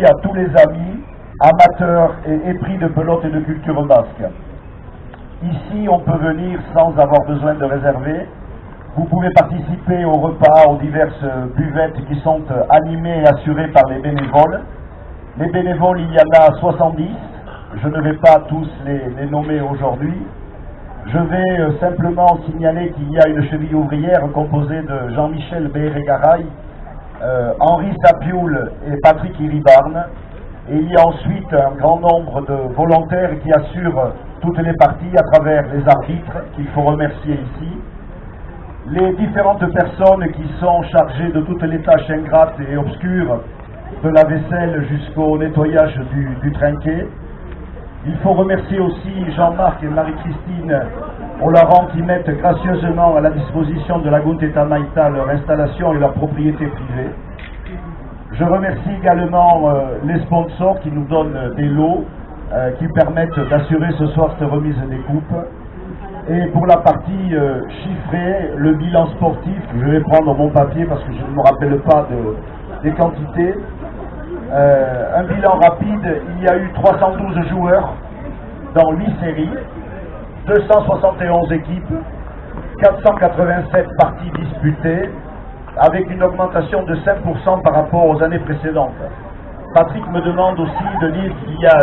à tous les amis, amateurs et épris de pelote et de culture basque. Ici, on peut venir sans avoir besoin de réserver. Vous pouvez participer aux repas, aux diverses buvettes qui sont animées et assurées par les bénévoles. Les bénévoles, il y en a 70. Je ne vais pas tous les nommer aujourd'hui. Je vais simplement signaler qu'il y a une cheville ouvrière composée de Jean-Michel Béhérégaray, Henri Sapioul et Patrick Iribarne. Et il y a ensuite un grand nombre de volontaires qui assurent toutes les parties à travers les arbitres, qu'il faut remercier ici. Les différentes personnes qui sont chargées de toutes les tâches ingrates et obscures, de la vaisselle jusqu'au nettoyage du trinquet. Il faut remercier aussi Jean-Marc et Marie-Christine Olaran qui mettent gracieusement à la disposition de la Gunteta Maïta leur installation et leur propriété privée. Je remercie également les sponsors qui nous donnent des lots qui permettent d'assurer ce soir cette remise des coupes. Et pour la partie chiffrée, le bilan sportif, je vais prendre mon papier parce que je ne me rappelle pas des quantités. Un bilan rapide, il y a eu 312 joueurs dans 8 séries, 271 équipes, 487 parties disputées, avec une augmentation de 5% par rapport aux années précédentes. Patrick me demande aussi de dire qu'il y a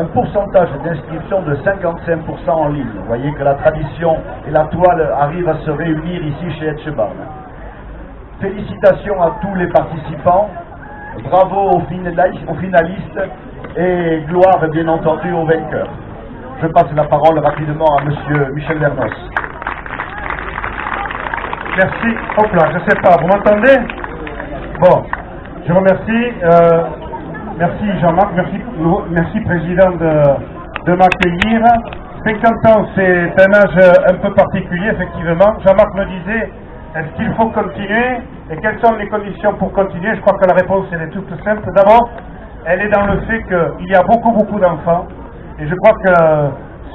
un pourcentage d'inscription de 55% en ligne. Vous voyez que la tradition et la toile arrivent à se réunir ici chez Etchebarn. Félicitations à tous les participants. Bravo aux finalistes et gloire bien entendu aux vainqueurs. Je passe la parole rapidement à monsieur Michel Vernos. Merci. Hop là, je sais pas, vous m'entendez? Bon, je remercie. Merci Jean-Marc, merci Président de m'accueillir. 50 ans, c'est un âge un peu particulier, effectivement. Jean-Marc me disait, est-ce qu'il faut continuer et quelles sont les conditions pour continuer? Je crois que la réponse elle est toute simple. D'abord, elle est dans le fait qu'il y a beaucoup d'enfants et je crois que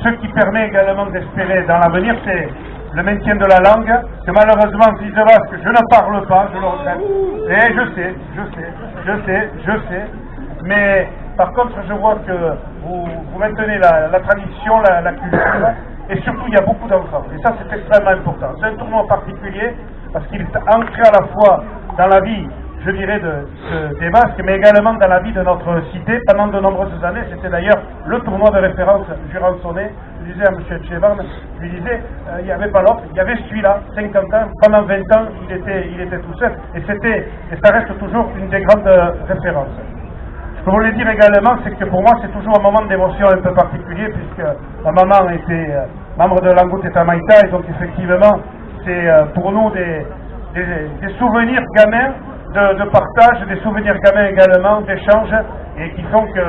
ce qui permet également d'espérer dans l'avenir, c'est le maintien de la langue, que malheureusement, si je basque, je ne parle pas, je le regrette. Et je sais, mais par contre, je vois que vous maintenez la tradition, la culture, et surtout, il y a beaucoup d'enfants. Et ça, c'est extrêmement important. C'est un tournoi particulier, parce qu'il est ancré à la fois dans la vie, je dirais, des Basques, mais également dans la vie de notre cité. Pendant de nombreuses années, c'était d'ailleurs le tournoi de référence Jurançonnet. Je disais à M. Etchebarn, je lui disais, il n'y avait pas l'autre, il y avait celui-là, 50 ans, pendant 20 ans, il était tout seul, et ça reste toujours une des grandes références. Ce que je voulais dire également, c'est que pour moi, c'est toujours un moment d'émotion un peu particulier, puisque ma maman était membre de la Gunteta Maïta, et donc effectivement, c'est pour nous des souvenirs gamins de partage, des souvenirs gamins également, d'échanges, et qui font que,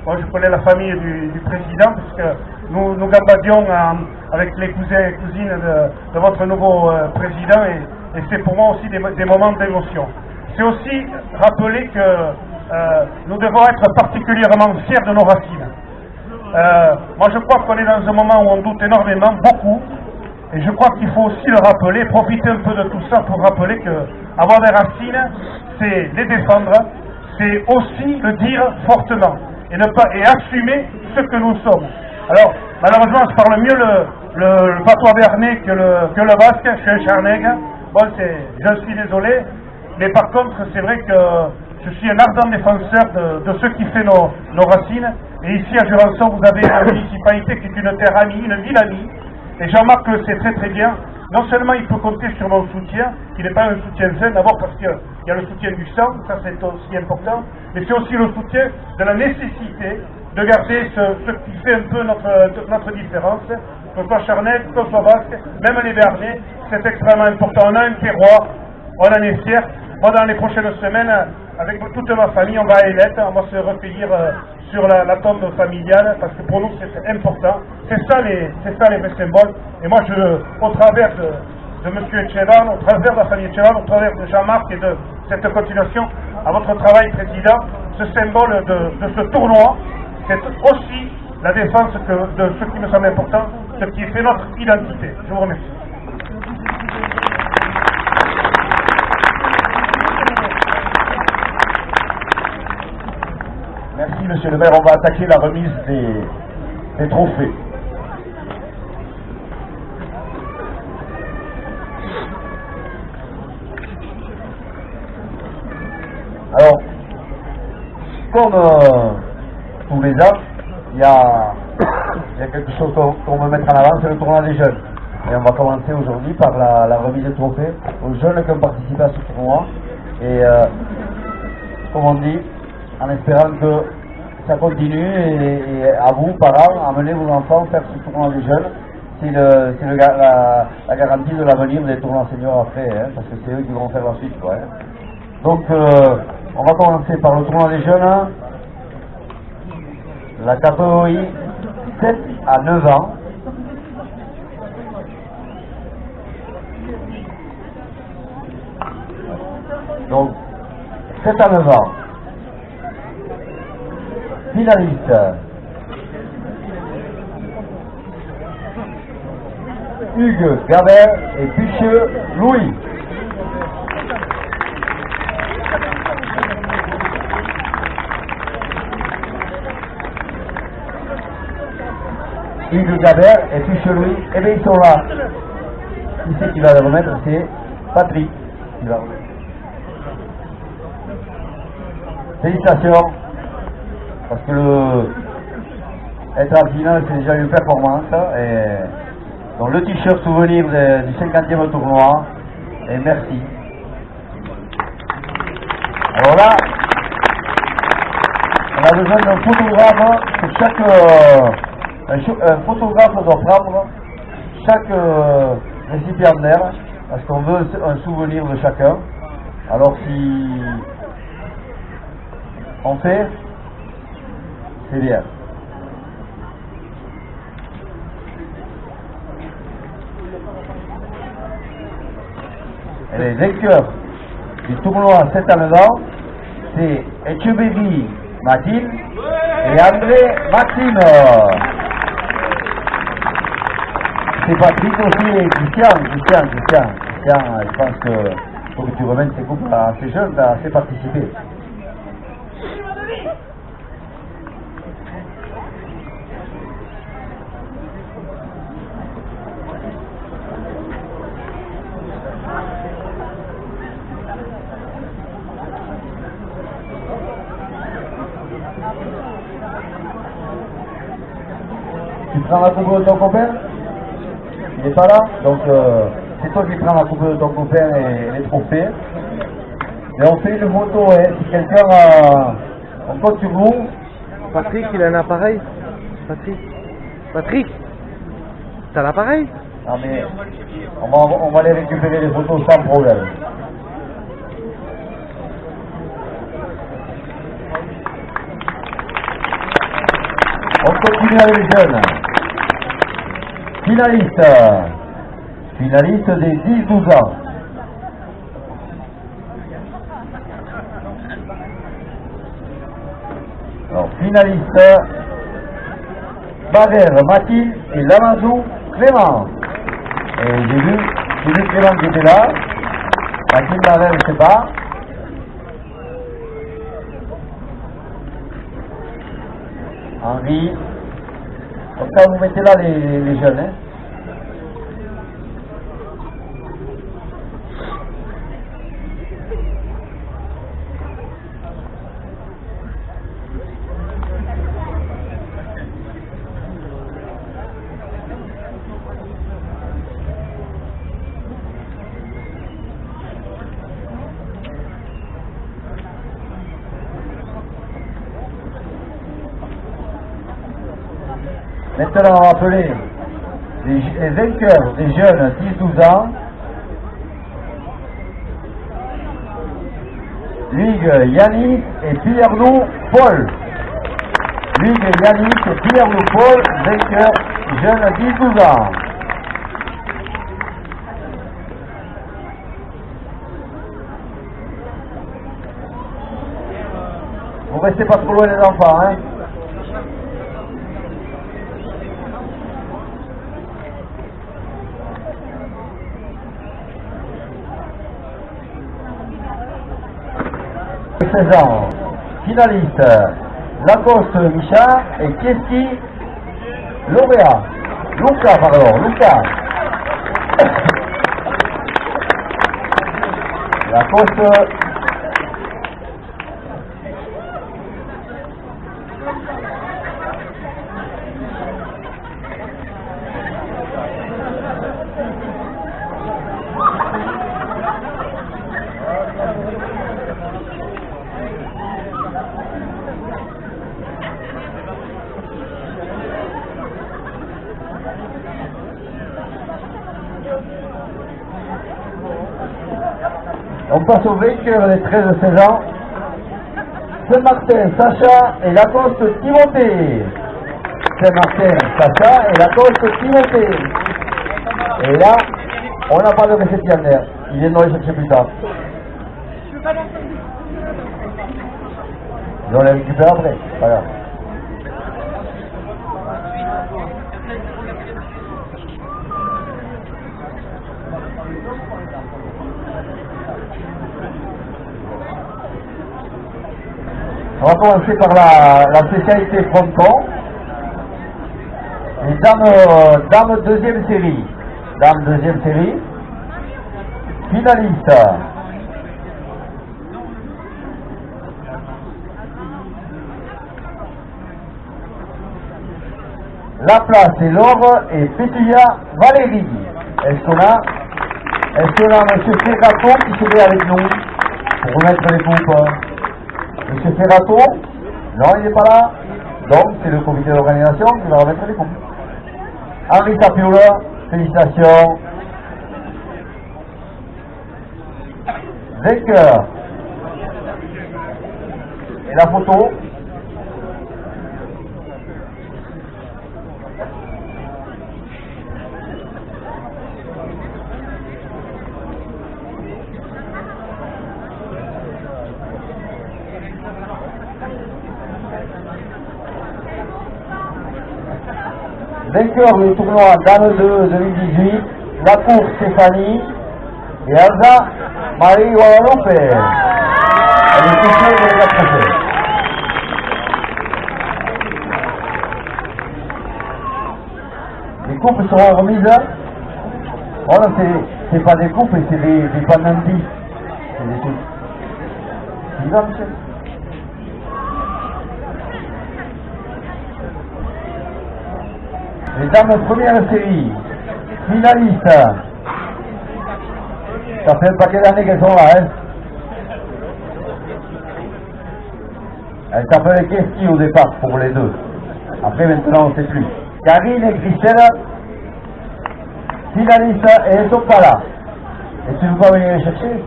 moi je connais la famille du président, puisque nous gambadions avec les cousins et cousines de votre nouveau président, et c'est pour moi aussi des moments d'émotion. C'est aussi rappeler que nous devons être particulièrement fiers de nos racines. Moi je crois qu'on est dans un moment où on doute énormément, beaucoup, et je crois qu'il faut aussi le rappeler, profiter un peu de tout ça pour rappeler que avoir des racines, c'est les défendre, c'est aussi le dire fortement, et assumer ce que nous sommes. Alors, malheureusement, je parle mieux le patois béarnais que le basque, je suis un charnègue, bon, je suis désolé, mais par contre, c'est vrai que je suis un ardent défenseur de ce qui fait nos racines, et ici à Jurançon, vous avez une municipalité qui est une terre amie, une ville amie, et Jean-Marc le sait très bien. Non seulement il peut compter sur mon soutien, qui n'est pas un soutien sain, d'abord parce qu'il y a le soutien du sang, ça c'est aussi important, mais c'est aussi le soutien de la nécessité de garder ce qui fait un peu notre différence, que ce soit charnais, que ce soit basque, même les Béarnais, c'est extrêmement important. On a un terroir, on en est fiers. Moi, dans les prochaines semaines, avec toute ma famille, on va à Ailette, on va se recueillir sur la tombe familiale, parce que pour nous c'est important. C'est ça les vrais symboles. Et moi, au travers de M. Etchebarn, au travers de la famille Etchebarn, au travers de Jean-Marc et de cette continuation à votre travail, Président, ce symbole de ce tournoi, c'est aussi la défense de ce qui me semble important, ce qui fait notre identité. Je vous remercie. Merci, monsieur le maire. On va attaquer la remise des trophées. Alors, comme tous les ans, il y a quelque chose qu'on veut mettre en avant, c'est le tournoi des jeunes. Et on va commencer aujourd'hui par la remise des trophées aux jeunes qui ont participé à ce tournoi. Et comme on dit, en espérant que ça continue et à vous, parents, amenez vos enfants faire ce tournoi des jeunes. C'est la garantie de l'avenir des tournois seniors après, hein, parce que c'est eux qui vont faire la suite. Quoi, hein. Donc, on va commencer par le tournoi des jeunes, la catégorie 7 à 9 ans. Donc, 7 à 9 ans. Finaliste. Hugues Gabert et Picheux Louis. Hugues Gabert et Picheux Louis, eh bien ils sont là. Qui c'est qui va le remettre? C'est Patrick qui va remettre. Félicitations, parce que être en finale c'est déjà une performance. Et donc le t-shirt souvenir du 50e tournoi, et merci. Alors là, on a besoin d'un photographe sur chaque... un photographe doit prendre chaque récipiendaire, parce qu'on veut un souvenir de chacun. Alors si on fait, c'est bien. Et les vainqueurs du tournoi 7 à 9 ans, c'est Etcheberry Mathilde et André Maxime. C'est Patrick aussi et Christian, je pense que faut que tu remènes ces couples assez jeunes, tu as assez participé. Tu prends la coupe de ton copain? Il n'est pas là, donc c'est toi qui prends la coupe de ton copain et les trophées. Et on fait une photo, hein. Si quelqu'un on compte sur vous. Patrick, il a un appareil. Patrick, t'as l'appareil? Non mais on va les récupérer les photos sans problème. On continue avec les jeunes. Finaliste des 10-12 ans. Alors, finaliste, Barère Mathilde et Lamazou Clément. Et j'ai vu Clément qui était là. Mathilde Barère, je ne sais pas. Henri. Comme ça, vous mettez là les jeunes. Hein. Maintenant, on va appeler les vainqueurs des jeunes 10-12 ans. Hugues Yanis et Pierre-Loup Paul. Hugues Yanis et Pierre-Loup Paul, vainqueurs jeunes 10-12 ans. Vous restez pas trop loin des enfants, hein. Finaliste Lacoste Micha et Kieski Lauréat. Luca, pardon, Luca. Lacoste. On passe au vainqueur des 13-16 ans. Saint-Martin, Sacha et Lacoste Timothée. Saint-Martin, Sacha et Lacoste Timothée. Et là, on n'a pas de récipiendaire. Ils viennent les chercher plus tard. Et on les récupère après. Voilà. On va commencer par la spécialité fronton. Et dame deuxième série. Dame deuxième série. Finaliste. La place est l'or et Pétulia Valérie. Est-ce qu'on a M. Ferrato qui serait avec nous pour remettre les coupes? M. Ferrato? Non, il n'est pas là. Donc, c'est le comité d'organisation qui va remettre les coupes. Henri Tapiola, félicitations. Vainqueur. Et la photo. Vainqueur du tournoi Dame 2 2018, la course Stéphanie et Elsa Marie Guadalupe. Elle est touchée de les approcher. Les coupes seront remises. Voilà, c'est pas des coupes, c'est des panandis. C'est des coupes. Tu vas, Michel? Les dames première série, finalistes. Ça fait un paquet d'années qu'elles sont là, hein. Elles s'appellent Keski au départ pour les deux. Après maintenant on ne sait plus. Karine et Christelle, finalistes, et elles ne sont pas là. Et tu ne veux pas venir les chercher?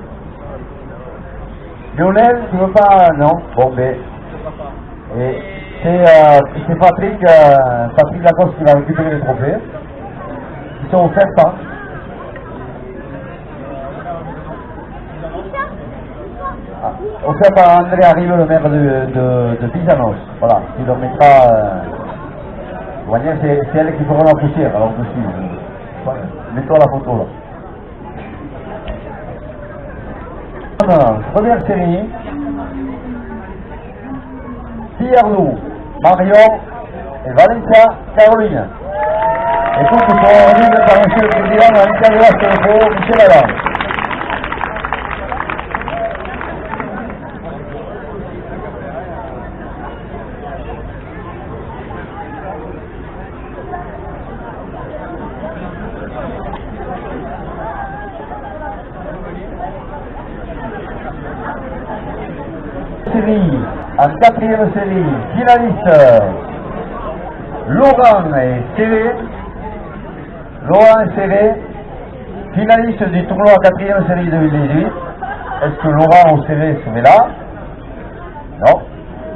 Lionel, tu ne veux pas? Non. Bon, ben. Et c'est Patrick Lacoste qui va récupérer les trophées. Ils sont offerts par. Offert par André Arrive, le maire de Pisanos. Voilà, qui leur mettra. C'est elle qui fera la poussière, alors dessus. Mets-toi la photo là. Première série. Pierre-Loup, Marion et Valencia Caroline. Et tous sont remis par M. le Président dans l'Italie de Michel Adam. Série, en quatrième série, finaliste Laurent et Céré. Laurent et Céré, finaliste du tournoi quatrième série 2018. Est-ce que Laurent ou Céré serait là? Non,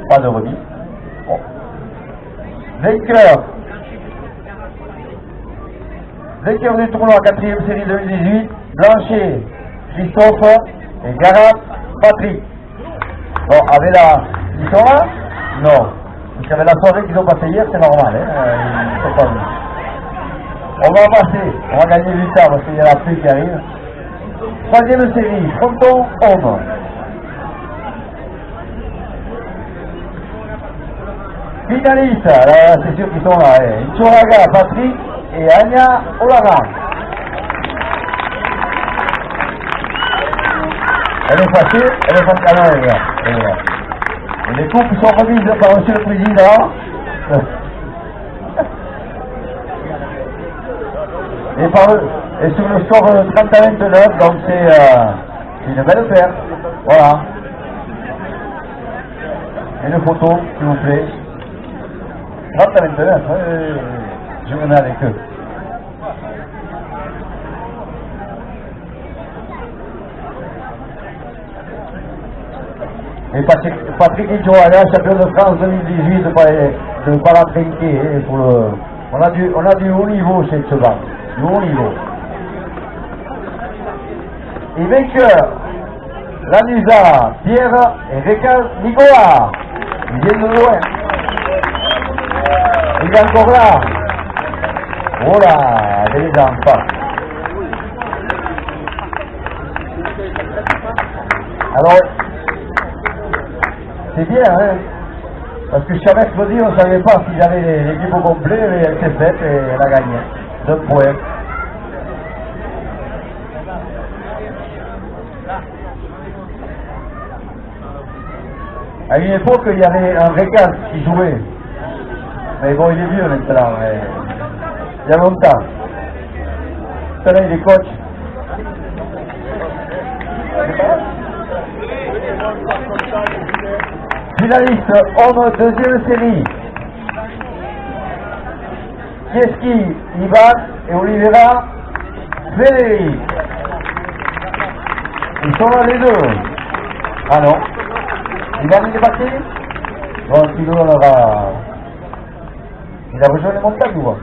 pas de remis. Bon. Vainqueur du tournoi quatrième série 2018, Blanchet, Christophe et Garat, Patrick. Bon, avec ils sont là? Non. Parce qu'avec la soirée qu'ils ont passée hier, c'est normal, hein. Ils sont pas venus. On va passer, on va gagner du temps parce qu'il y a la pluie qui arrive. Troisième série, fronton homme. Finalistes, là, c'est sûr qu'ils sont là. Nchoraga, Patrick et Anya Olaran. Elle est facile, ah non, elle est là. Et les coupes sont remises par monsieur le président. Et sur le score 30 à 29, donc c'est une belle perte. Voilà. Une photo, s'il vous plaît. 30 à 29, je me mets avec eux. Et Patrick Nchoraga, champion de France 2018 de paratrinqué. On a du haut niveau chez Cheval. Du haut niveau. Et vainqueur, Lanusa, Pierre et Reka Nicolas. Ils viennent de loin. Il est encore là. Oh là, des enfants. Alors, c'est bien, hein, parce que jusqu'à mercredi, on ne savait pas s'ils avaient l'équipe au complet, mais elle s'est faite et elle a gagné. 2 points. À une époque, il y avait un Récal qui jouait. Mais bon, il est vieux maintenant. Mais il y a longtemps. Maintenant, il est coach. Finaliste, homme deuxième série. Kieski, Ivan et Oliveira, Frédéric. Ils sont là les deux. Ah non. Ivan il est parti. Bon, sinon on aura... Il a rejoint les montagnes ou quoi?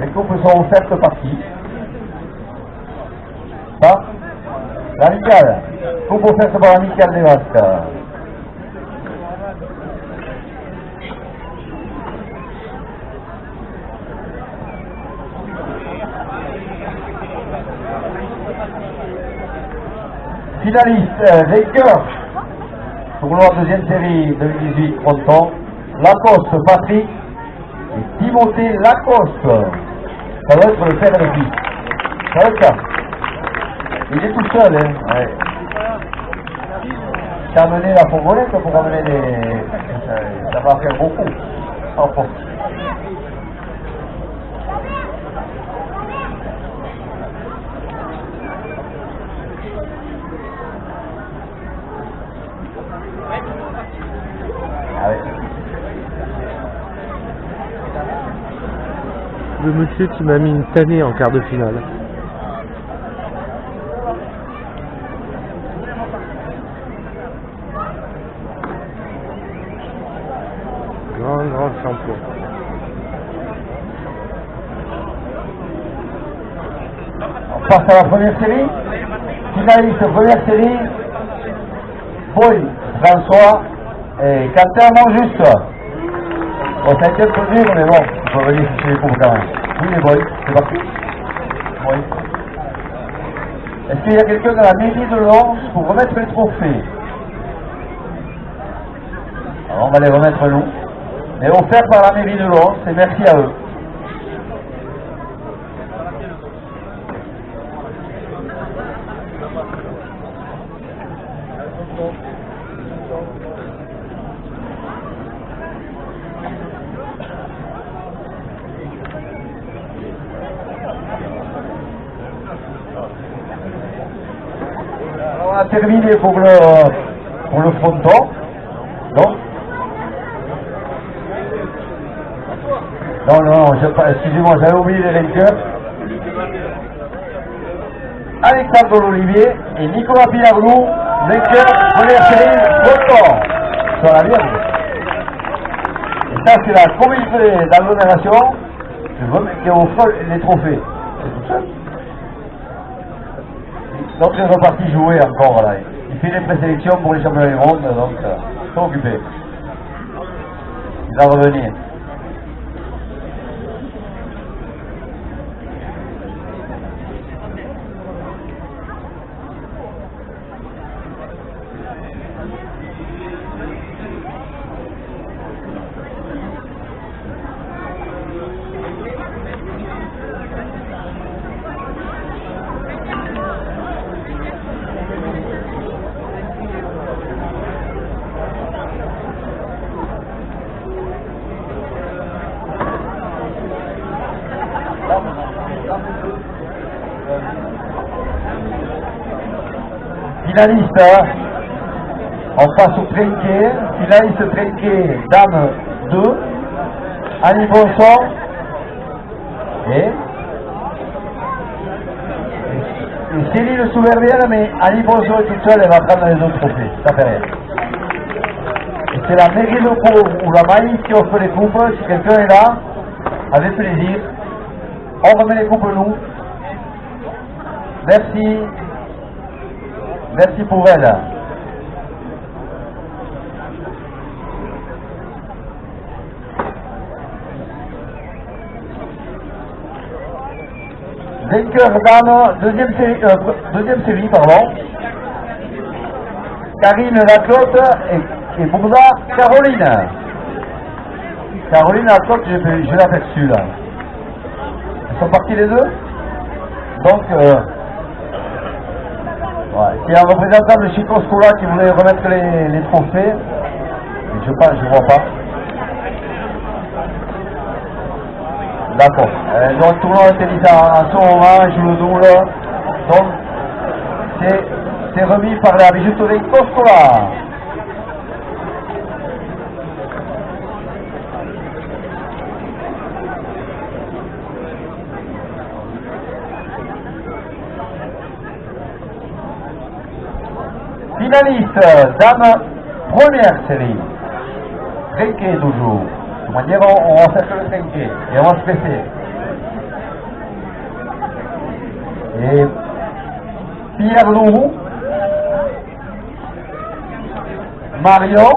Les coupes sont offertes par qui? Pas l'amicale. Coupe offerte par l'amicale des Vasques. Finaliste, vainqueur, tournoi deuxième série 2018 fronton, Lacoste Patrick et Timothée Lacoste. Ça doit être le père et le fils. Ça doit être ça. Il est tout seul, hein. Ouais. T'as amené la fourgonnette pour amener les... Ça va faire beaucoup. Enfin. Ah ouais. Le monsieur qui m'a mis une tannée en quart de finale. Grand champion. On passe à la première série. Finaliste première série. Boy, François et Quentin Montjuste. Bon, ça a été un peu dur, mais bon, il faut venir chercher les coupes quand même. Oui, les boys, c'est parti. Oui. Est-ce qu'il y a quelqu'un dans la mairie de Lens pour remettre les trophées? Alors, on va les remettre nous. Mais offert par la mairie de Lens, et merci à eux. Alors, on a terminé pour le fronton. Donc, non, excusez-moi, j'avais oublié les vainqueurs. Alexandre Olivier et Nicolas Pinaglou, vainqueurs première série fronton. Sur la Vierge. Et ça, c'est la communauté d'agglomération qui offre les trophées. C'est tout seul. Donc, il est reparti jouer encore là. Il fait les présélections pour les championnats du monde, donc ils sont occupés. Il va revenir. finaliste, hein. On passe au trinquet, finaliste trinquet, dame 2, Annie Bonson, et Céline Souvervienne, mais Annie Bonson est toute seule, elle va prendre les autres trophées, ça fait rien. Et c'est la mairie de Pau ou la Maïs qui offre les coupes, si quelqu'un est là, avec plaisir, on remet les coupes nous. Merci, merci pour elle. Vainqueur dame, deuxième série, pardon. Karine Laclotte et Bourda Caroline. Caroline Laclotte, je l'ai aperçue là. Ils sont partis les deux. Donc, ouais. C'est un représentant de Chico Scola qui voulait remettre les trophées. Je vois pas. D'accord. Donc, le tournoi de tennis en ce moment joue le double. Donc, c'est remis par la bijouterie Coscola. Finaliste, dame, première série. Trinquet toujours. De toute manière, on va faire que le trinquet et on va se presser. Et Pierre Lourou, Marion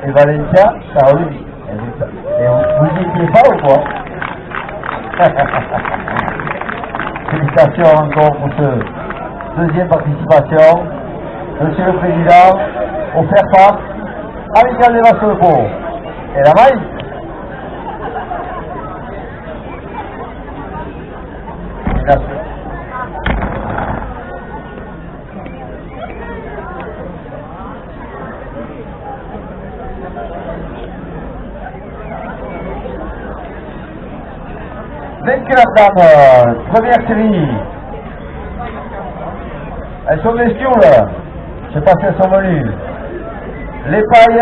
et Valentia Caroline. Et vous n'y étiez pas ou quoi? Félicitations encore pour ce deuxième participation. Monsieur le Président, offert par Amical des Vasques de Pau. Et la maille. Merci. Vainqueur dame, première série. Elles sont des là. Je sais pas si elles sont venues. Les pailles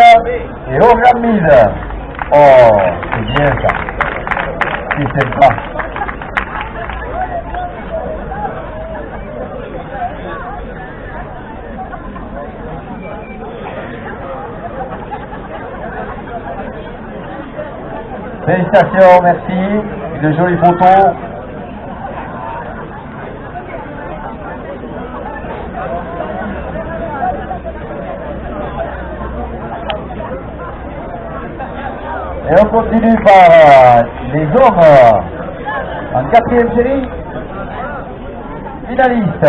et Orgamide. Oh, c'est bien ça. C'est sympa. Félicitations, merci. De jolies photos. Et on continue par les hommes en quatrième série. Finaliste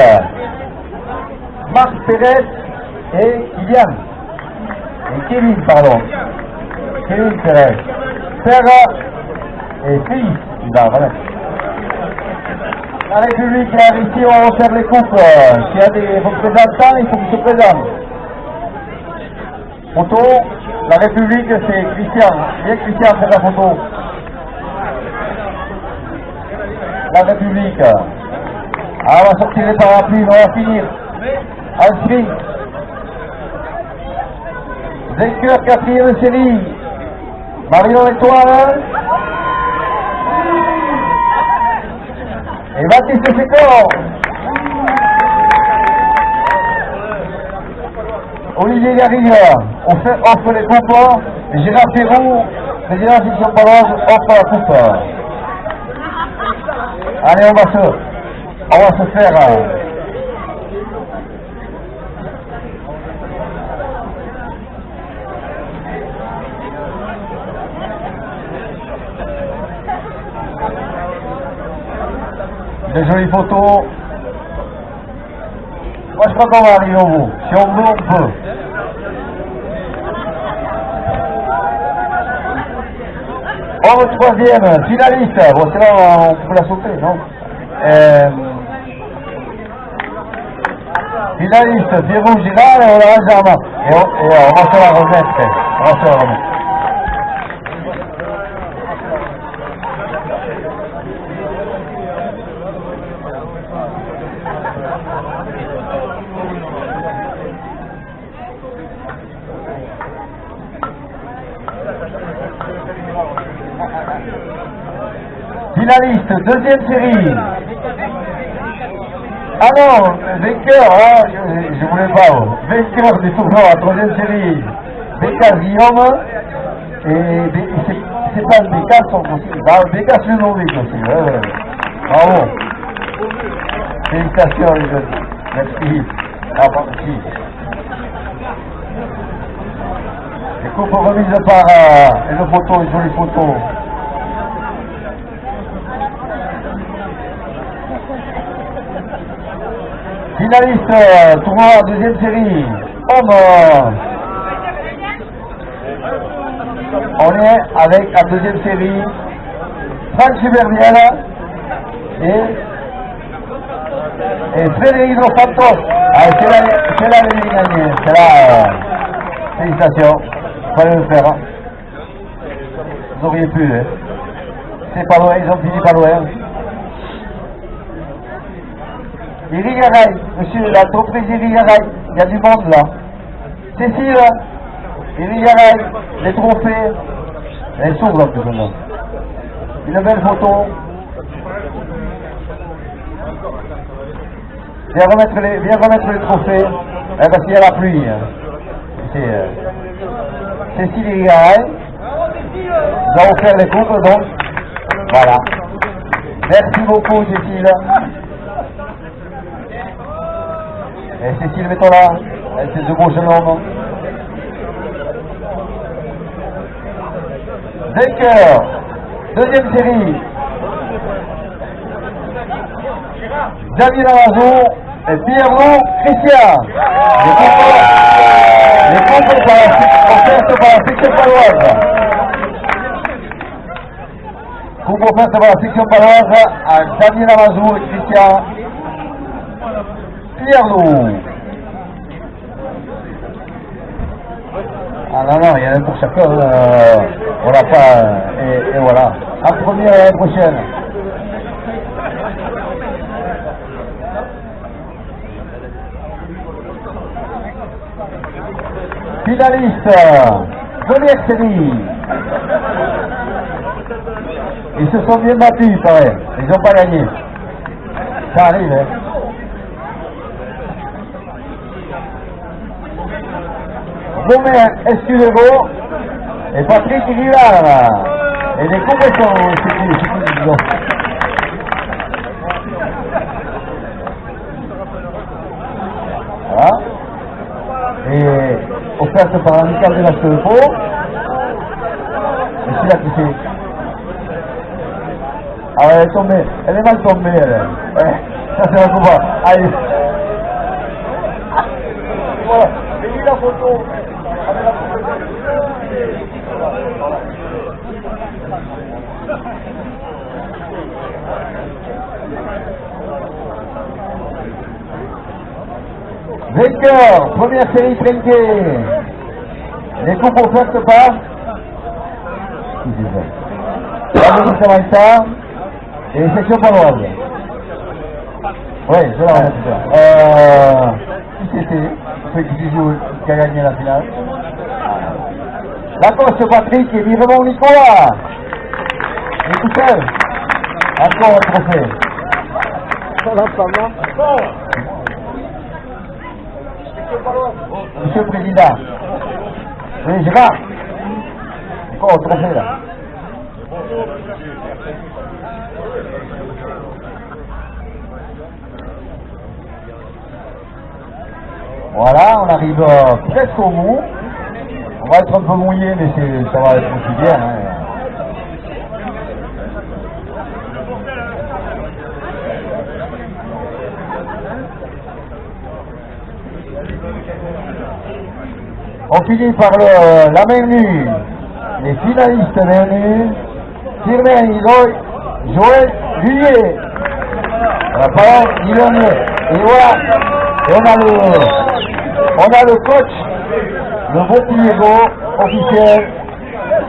Marc Pérez et Kylian. Et Kevin, pardon. Kevin Pérez. Père et fils. Voilà. La République est ici, on va refaire les coupes. S'il y a des représentants, il faut qu'ils se présentent. Photo, la République, c'est Christian. Viens Christian faire la photo. La République. Ah, on va sortir les parapluies, on va finir. Inscrit. Vainqueur quatrième série. Marion Étoile. Et Baptiste Sécor. Olivier Garrigue offre les coupes. Gérard Perrou, président de Fiction Paloise, offre la coupe. Allez, on va se faire. Des jolies photos. Moi je crois qu'on va arriver au bout. Si on veut, on peut. Oh, troisième, finaliste. Bon, c'est là, on peut la sauter, non? Finaliste, Pierrot Girard et Ola Germain. Et on va se la remettre. On va se la remettre. Finaliste, deuxième série. Ah non, vainqueur, hein, je voulais pas. Vainqueur du tournoi, troisième série. Bécasse Guillaume. Et c'est pas le Bécasse aussi. Ah, Bécasse le nom aussi. Bravo. Félicitations les jeunes. Merci. Ah, merci. Les coupes remises par une photo, une jolie photo. Finaliste, tournoi, deuxième série. Homme. On est avec la deuxième série. Franck Supervielle et Frédéric Dos Santos. Ah, c'est là les gagnés. C'est là. Félicitations. Fallait le faire. Vous auriez pu. Hein. C'est pas loin, ils ont fini pas loin. Irigaray, monsieur l'entreprise Irigaray, il y a du monde là. Cécile, Irigaray, les trophées. Elle s'ouvre là, tout le monde. Une belle photo. Viens remettre les trophées. Parce qu'il y a la pluie. C'est Cécile Irigaray. Nous allons faire les coupes donc. Voilà. Merci beaucoup Cécile. Et Cécile, mettons là, c'est ce beau jeune homme. Vainqueur, deuxième série. Xavier Navazo et Pierre Christian. Les coupes offertes par la section paloise. Coupe offerte par la section paloise à Xavier Navazo et Christian. Pierre. Ah non, il y en a pour chacun, on l'a pas, et voilà. À première et à la prochaine. Finaliste, première série. Ils se sont bien battus, pareil. Ils n'ont pas gagné. Ça arrive, hein. Romain Escudero et Patrick Rivard. Et les compétitions, c'est qui disons. Voilà. Et offerte par Amical de la Chevaux. Et c'est là qui fait. Ah ouais, elle est tombée. Elle est mal tombée, elle. Ouais, ça c'est un combat. Allez. Voilà. J'ai mis la photo. Vainqueur, première série trinquée. Les coupes offertes par Dominique Samaïta et section paloise. Oui, je la remercie. Qui c'était? Qui a gagné la finale. Lacoste Patrick et Viremont Nicolas. Et tout seul. Encore un trophée. Monsieur le Président. Oui, Gérard. Encore un trophée là. Voilà, on arrive presque au bout. On va être un peu mouillé, mais ça va être aussi bien. Hein. On finit par la main nue. Les finalistes main nue. Firmin Higoy, Joël Villiers. La parole, Guillaume. Et voilà. Et on a le coach, le beau Diego officiel,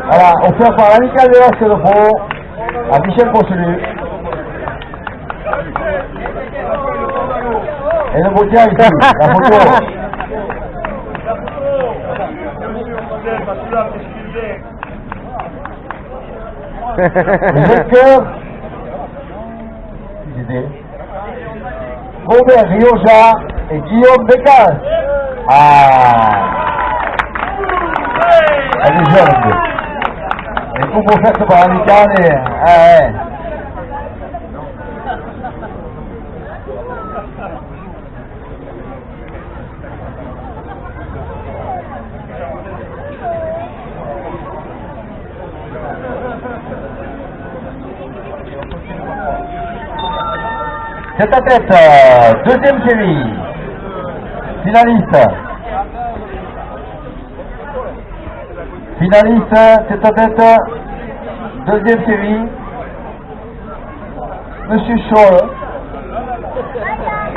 voilà, offert par l'amical de l'Est de Pau, à Michel Posselu. Et le beau ici, la photo. Le vainqueur C'était Robert Rioja et Guillaume Bécasse. Ah, elle est jeune. Et tout pour faire par l'amicale. Ouais. Tête à tête, deuxième série, finaliste, tête à tête, deuxième série, Monsieur Scholl,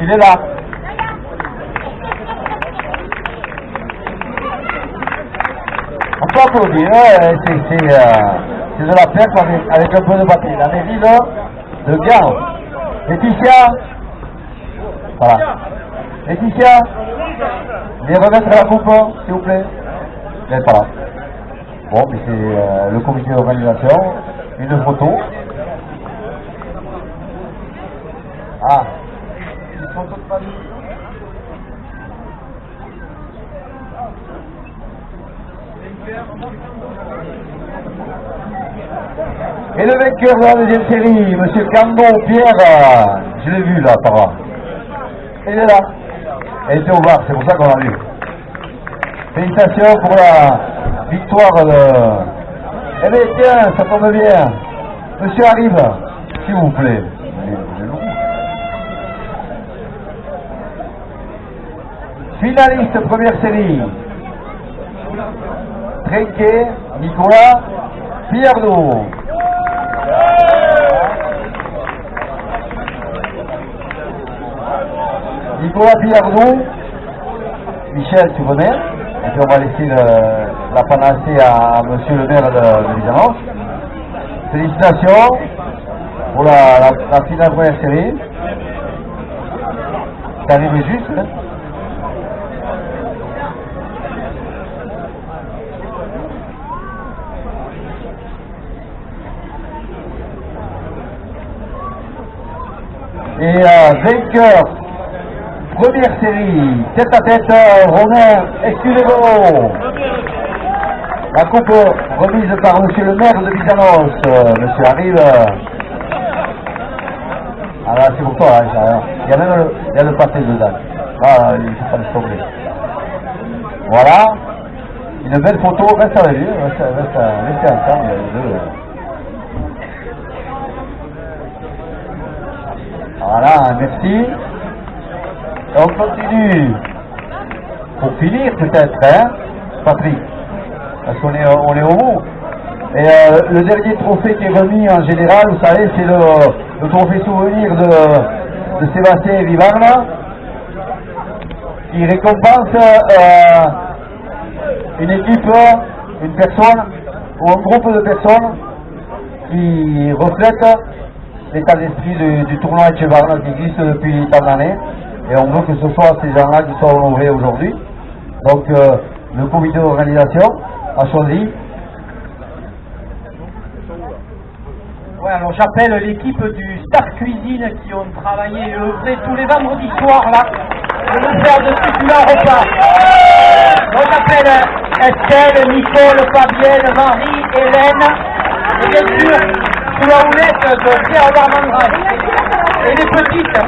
il est là. On peut applaudir, c'est de la perche avec un peu de batterie. La mairie de Gand. Laetitia, voilà. Laetitia, les remettre à la coupe, s'il vous plaît. Vous n'êtes pas là. Bon, mais c'est le comité d'organisation. Une photo. Ah. Une photo de famille. Et le vainqueur de la deuxième série, Monsieur Candon Pierre, je l'ai vu là, par là. Il est là. Elle était au bar, c'est pour ça qu'on l'a vu. Félicitations pour la victoire de... Eh bien tiens, ça tombe bien. Monsieur arrive, s'il vous plaît. Finaliste première série. Trinquet, Nicolas, Piardot. Nicolas Piardot, Michel, tu remets, et puis on va laisser la panacée à monsieur le maire de Vizanos. Félicitations pour la finale première série. Ça arrive juste, hein. Et vainqueur, première série, tête à tête, Romain, excusez-vous. La coupe remise par monsieur le maire de Vizanos. Monsieur arrive. Ah là, c'est pour toi, hein, il y a même le pâté dedans. Ah, il ne faut pas le tomber. Voilà. Une belle photo, reste avec lui, restez ensemble, les deux. Voilà, merci. Et on continue. Pour finir peut-être, hein, Patrick, parce qu'on est au bout. Et le dernier trophée qui est remis en général, vous savez, c'est le trophée souvenir de Sébastien Vivarna, qui récompense une équipe, une personne ou un groupe de personnes qui reflètent l'état d'esprit du tournoi de Chevarna qui existe depuis tant d'années, et on veut que ce soit ces gens-là qui soient honorés aujourd'hui. Donc le comité d'organisation a choisi. Ouais, alors j'appelle l'équipe du Star Cuisine qui ont travaillé et œuvré tous les vendredis soirs là, de nous faire de succulents repas. Donc j'appelle Estelle, Nicole, Fabienne, Marie, Hélène, et bien sûr, sous la houlette de Pierre Darmandras. Et les petites.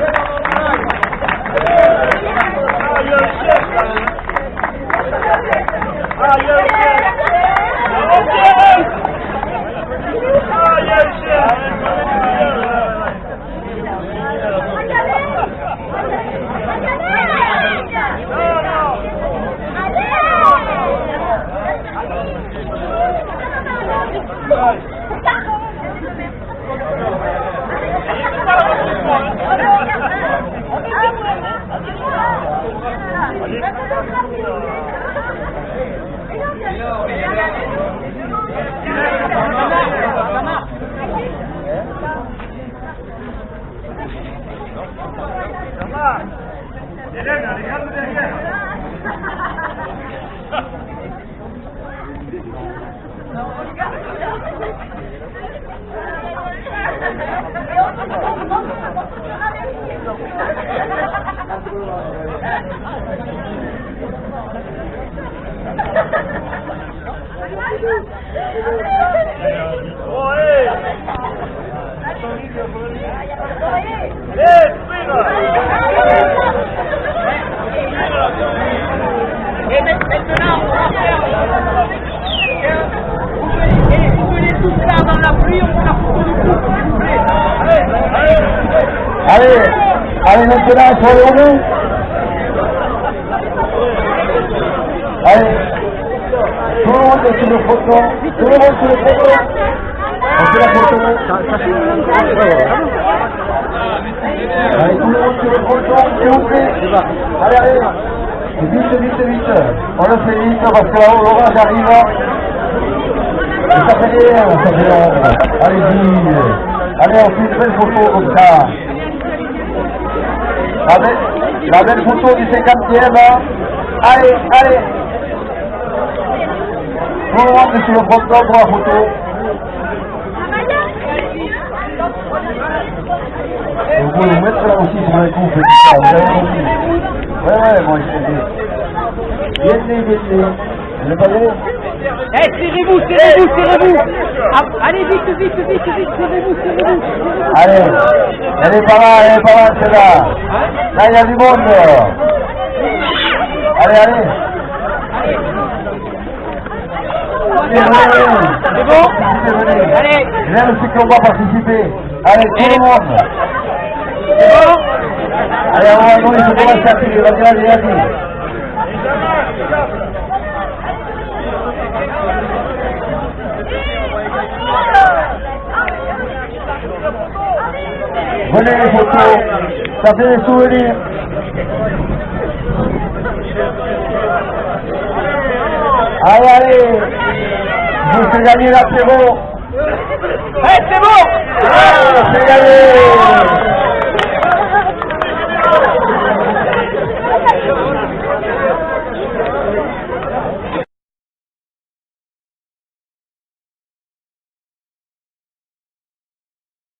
Et maintenant, on va faire... Vous venez tous là dans la pluie, on fait la photo du groupe, s'il vous plaît. Allez, maintenant, soyons-nous. Allez, tout le monde est sur le photo. Tout le monde sur le photo. On fait la photo. Allez, tout le monde sur le photo, s'il vous plaît. Allez. Vite. On le fait vite parce que là-haut, l'orage arrive. Et ça fait l'ombre. Allez-y. Allez, on fait une belle photo comme ça. La belle photo du 50e. Allez. Tout le monde est sur le photo pour la photo. Vous pouvez vous mettre là aussi sur les coups, vous avez compris. Ouais, moi je sais bien. Viens. Vous n'avez pas y aller? Serrez-vous. Allez, vite, serrez-vous. Allez, elle est pas là, celle-là. Là, il y a du monde. Allez. C'est bon? Allez. J'aime ceux qui ont pas participé. Allez, tout le monde. C'est bon? Allez, à un moment, il faut commencer à tirer. Vas-y. Venez les photos, ça fait des souvenirs. Allez, je vous fais gagner l'apéro. C'est bon! C'est gagné.